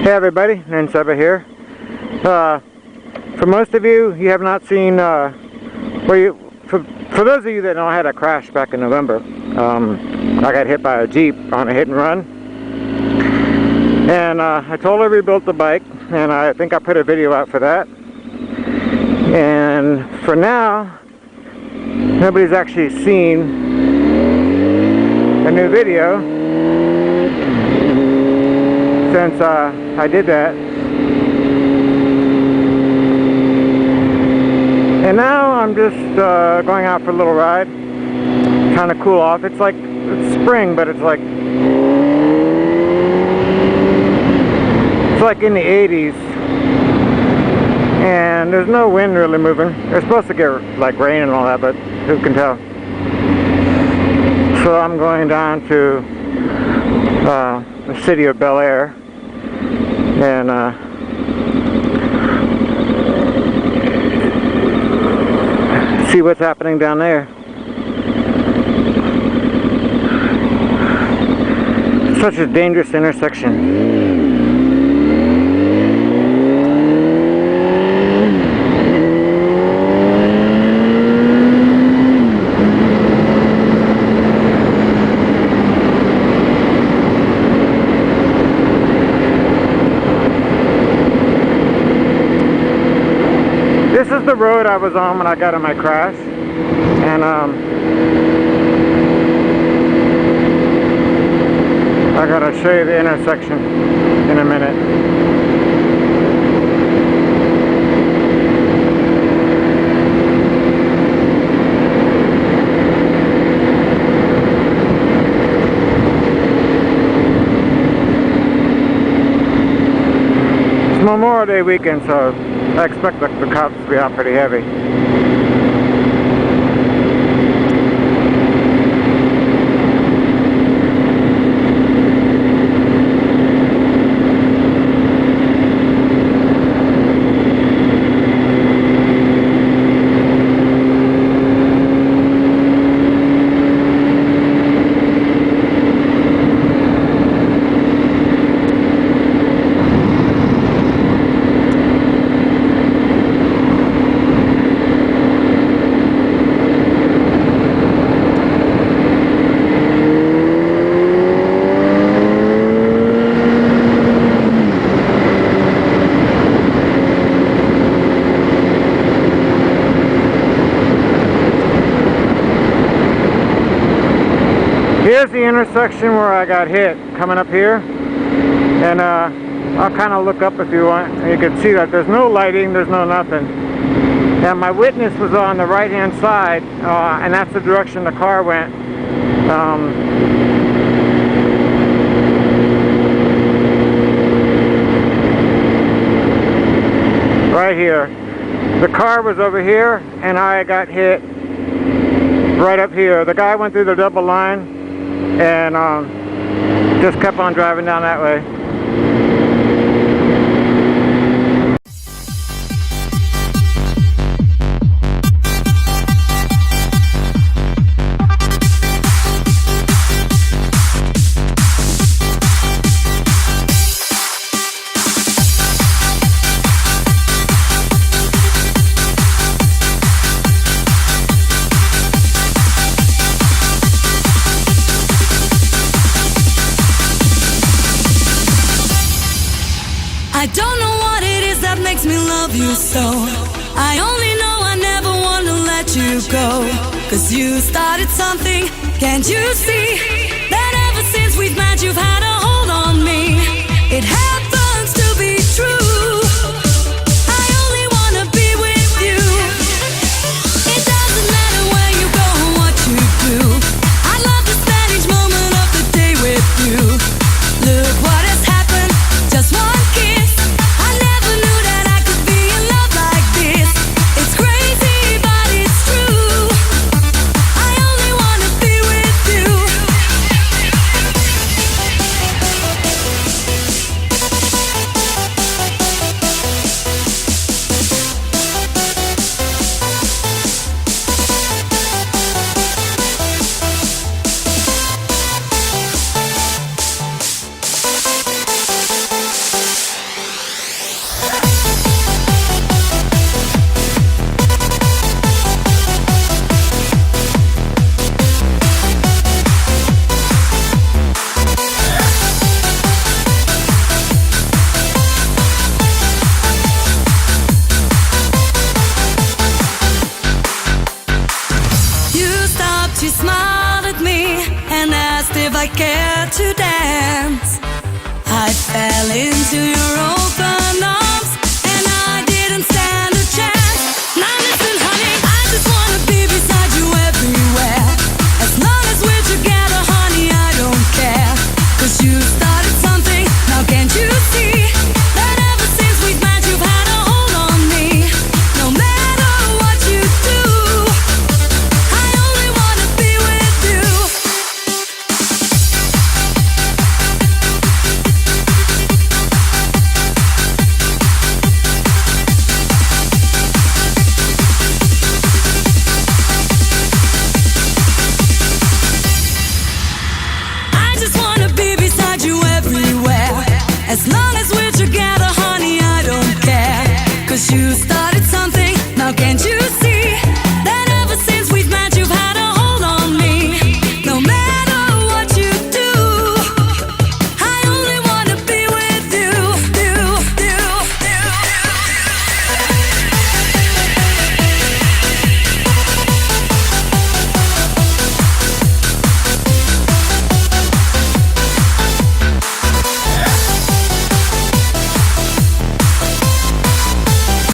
Hey everybody, Nanseba here. For most of you, you have not seen, for those of you that know, I had a crash back in November. I got hit by a Jeep on a hit and run. And I totally rebuilt the bike, and I think I put a video out for that. And for now, nobody's actually seen a new video since I did that. And now I'm just going out for a little ride, trying to cool off. It's spring, but it's like in the 80s, and there's no wind really moving. They're supposed to get like rain and all that, but who can tell? So I'm going down to the city of Bel Air and see what's happening down there. Such a dangerous intersection. This is the road I was on when I got in my crash, and I gotta show you the intersection in a minute. It's Memorial Day weekend, so I expect the cops to be out pretty heavy. Here's the intersection where I got hit, coming up here, and I'll kind of look up if you want, and you can see that there's no lighting, there's no nothing. And my witness was on the right hand side, and that's the direction the car went. Right here. The car was over here, and I got hit right up here. The guy went through the double line and just kept on driving down that way. I don't know what it is that makes me love you so. I only know I never want to let you go. 'Cause you started something, can't you see? That ever since we've met you've had a hold on me. It happens to be true. I only wanna be with you. It doesn't matter where you go or what you do. I love to spend each moment of the day with you. Look what has happened, just one kiss. I never knew that I could be in love like this. It's crazy, but it's true. I only wanna be with you. Now can't you see that ever since we've met you've had a hold on me? No matter what you do, I only wanna be with you. I just wanna be beside you everywhere. As long as we're together, honey, I don't care. 'Cause you